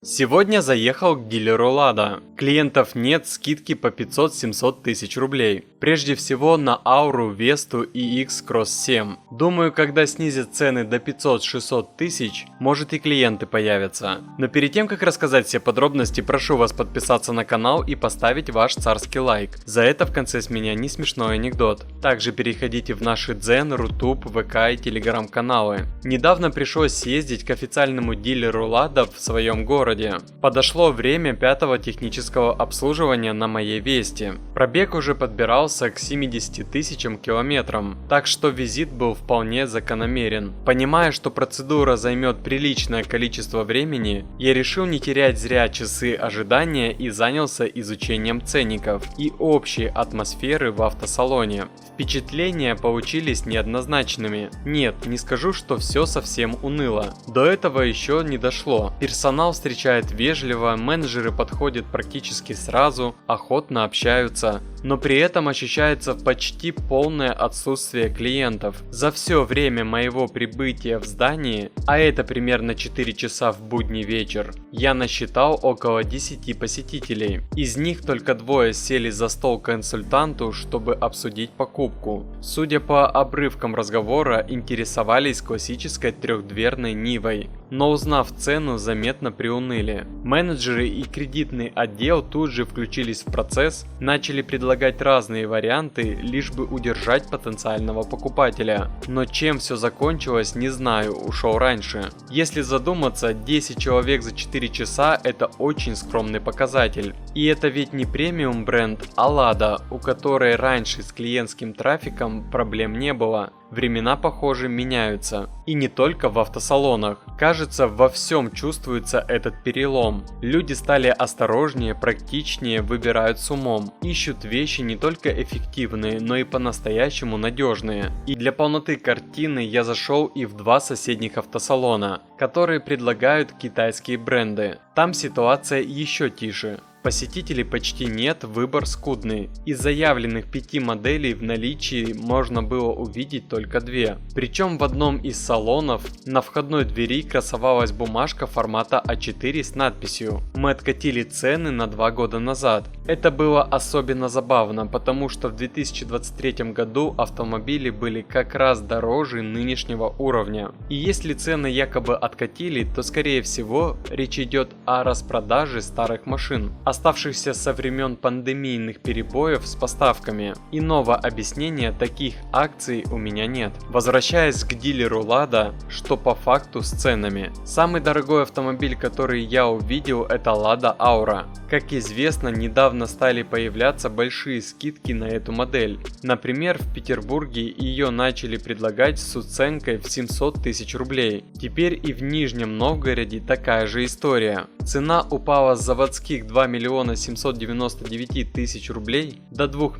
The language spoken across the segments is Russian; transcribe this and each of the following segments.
Сегодня заехал к дилеру Lada. Клиентов нет, скидки по 500-700 тысяч рублей. Прежде всего на Aura, Vesta и X-Cross 7. Думаю, когда снизят цены до 500-600 тысяч, может и клиенты появятся. Но перед тем, как рассказать все подробности, прошу вас подписаться на канал и поставить ваш царский лайк. За это в конце с меня не смешной анекдот. Также переходите в наши Дзен, Рутуб, ВК и Телеграм каналы. Недавно пришлось съездить к официальному дилеру Lada в своем городе. Подошло время 5-го технического обслуживания на моей Весте. Пробег уже подбирался к 70 тысячам километрам, так что визит был вполне закономерен. Понимая, что процедура займет приличное количество времени, я решил не терять зря часы ожидания и занялся изучением ценников и общей атмосферы в автосалоне. Впечатления получились неоднозначными. Нет, не скажу, что все совсем уныло. До этого еще не дошло. Персонал встречает вежливо, менеджеры подходят практически сразу, охотно общаются. Но при этом ощущается почти полное отсутствие клиентов. За все время моего прибытия в здании, а это примерно 4 часа в будний вечер, я насчитал около 10 посетителей. Из них только 2 сели за стол к консультанту, чтобы обсудить покупку. Судя по обрывкам разговора, интересовались классической трехдверной Нивой, но узнав цену, заметно приуныли. Менеджеры и кредитный отдел тут же включились в процесс, начали предлагать разные варианты, лишь бы удержать потенциального покупателя. Но чем все закончилось, не знаю, ушел раньше. Если задуматься, 10 человек за 4 часа это очень скромный показатель. И это ведь не премиум бренд, а Lada, у которой раньше с клиентским трафиком проблем не было. Времена, похоже, меняются. И не только в автосалонах. Кажется, во всем чувствуется этот перелом. Люди стали осторожнее, практичнее, выбирают с умом. Ищут вещи не только эффективные, но и по-настоящему надежные. И для полноты картины я зашел и в 2 соседних автосалона, которые предлагают китайские бренды. Там ситуация еще тише. Посетителей почти нет, выбор скудный. Из заявленных 5 моделей в наличии можно было увидеть только 2. Причем в одном из салонов на входной двери красовалась бумажка формата А4 с надписью «Мы откатили цены на 2 года назад». Это было особенно забавно, потому что в 2023 году автомобили были как раз дороже нынешнего уровня. И если цены якобы откатили, то скорее всего речь идет о распродаже старых машин, оставшихся со времен пандемийных перебоев с поставками. Иного объяснения таких акций у меня нет. Возвращаясь к дилеру Lada, что по факту с ценами. Самый дорогой автомобиль, который я увидел, это Lada Aura. Как известно, недавно стали появляться большие скидки на эту модель. Например, в Петербурге ее начали предлагать с уценкой в 700 тысяч рублей. Теперь и в Нижнем Новгороде такая же история. Цена упала с заводских 2 799 тысяч рублей до 2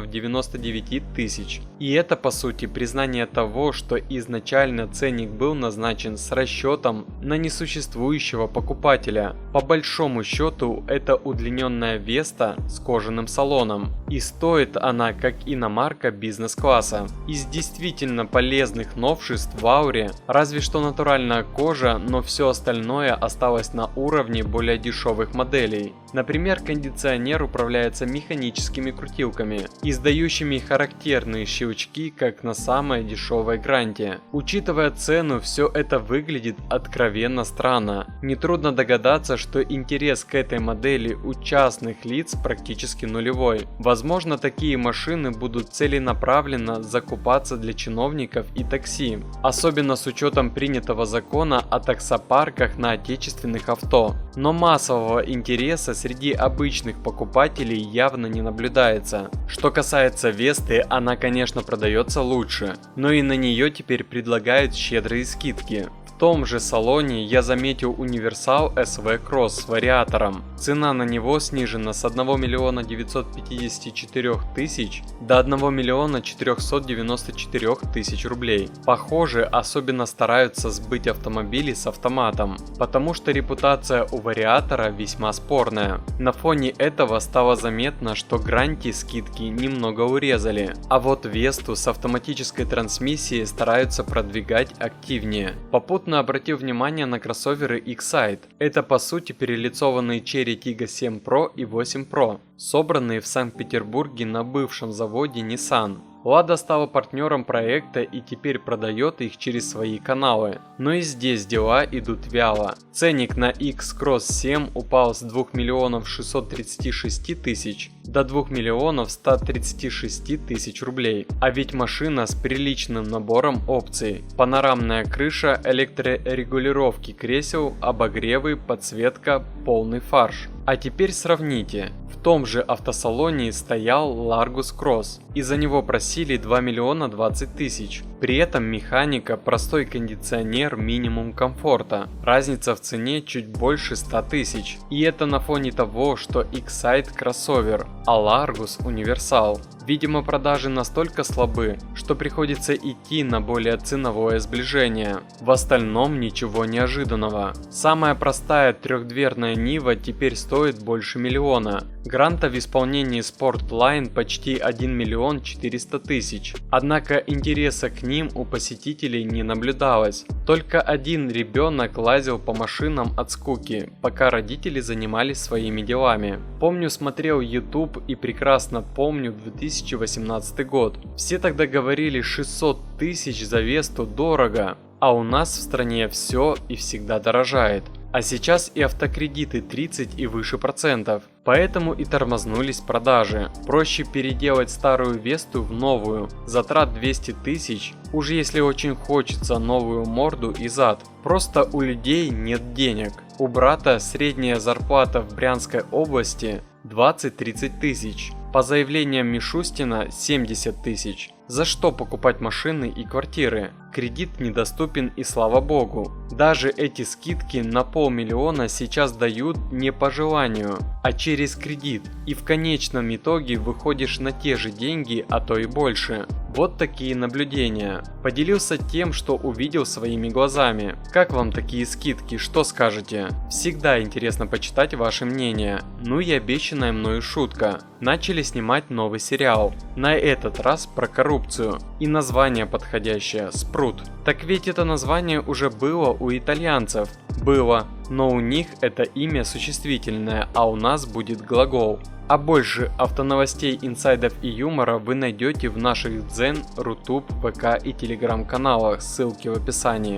99 тысяч. И это по сути признание того, что изначально ценник был назначен с расчетом на несуществующего покупателя. По большому счету это удлиненная Веста с кожаным салоном. И стоит она как иномарка бизнес-класса. Из действительно полезных новшеств в Ауре разве что натуральная кожа, но все остальное осталось на уровне более дешевых моделей. Например, кондиционер управляется механическими крутилками, издающими характерные щелчки, как на самой дешевой Гранте. Учитывая цену, все это выглядит откровенно странно. Нетрудно догадаться, что интерес к этой модели у частных лиц практически нулевой. Возможно, такие машины будут целенаправленно закупаться для чиновников и такси, особенно с учетом принятого закона о таксопарках на отечественных авто. Но массового интереса среди обычных покупателей явно не наблюдается. Что касается Весты, она, конечно, продается лучше, но и на нее теперь предлагают щедрые скидки. В том же салоне я заметил универсал SV Cross с вариатором. Цена на него снижена с 1 954 тысяч до 1 494 тысяч рублей. Похоже, особенно стараются сбыть автомобили с автоматом, потому что репутация у вариатора весьма спорная. На фоне этого стало заметно, что Гранти скидки немного урезали, а вот Весту с автоматической трансмиссией стараются продвигать активнее. Попутно Крупно обратил внимание на кроссоверы X-Side. Это по сути перелицованные Cherry Tiggo 7 Pro и 8 Pro, собранные в Санкт-Петербурге на бывшем заводе Nissan. Lada стала партнером проекта и теперь продает их через свои каналы. Но и здесь дела идут вяло. Ценник на X-Cross 7 упал с 2 миллионов 636 тысяч до 2 миллионов 136 тысяч рублей. А ведь машина с приличным набором опций. Панорамная крыша, электрорегулировки кресел, обогревы, подсветка, полный фарш. А теперь сравните. В том же автосалоне стоял Largus Cross, и за него просили 2 миллиона 20 тысяч. При этом механика, простой кондиционер, минимум комфорта. Разница в цене чуть больше 100 тысяч. И это на фоне того, что X-Side кроссовер, а Largus универсал. Видимо, продажи настолько слабы, что приходится идти на более ценовое сближение. В остальном ничего неожиданного. Самая простая трехдверная Нива теперь стоит больше миллиона. Гранта в исполнении Sportline почти 1 миллион 400 тысяч. Однако интереса к ним у посетителей не наблюдалось. Только один ребенок лазил по машинам от скуки, пока родители занимались своими делами. Помню, смотрел YouTube и прекрасно помню 2018 год. Все тогда говорили 600 тысяч за Весту дорого, а у нас в стране все и всегда дорожает. А сейчас и автокредиты 30 и выше процентов, поэтому и тормознулись продажи. Проще переделать старую Весту в новую, затрат 200 тысяч, уж если очень хочется новую морду и зад. Просто у людей нет денег. У брата средняя зарплата в Брянской области 20-30 тысяч, по заявлениям Мишустина 70 тысяч. За что покупать машины и квартиры? Кредит недоступен и слава богу. Даже эти скидки на 500 000 сейчас дают не по желанию, а через кредит. И в конечном итоге выходишь на те же деньги, а то и больше. Вот такие наблюдения. Поделился тем, что увидел своими глазами. Как вам такие скидки, что скажете? Всегда интересно почитать ваше мнение. Ну и обещанная мною шутка. Начали снимать новый сериал. На этот раз про коррупцию. И название подходящее – «Спрут». Так ведь это название уже было у итальянцев. Было, но у них это имя существительное, а у нас будет глагол. А больше автоновостей, инсайдов и юмора вы найдете в наших Дзен, Рутуб, ВК и Телеграм каналах, ссылки в описании.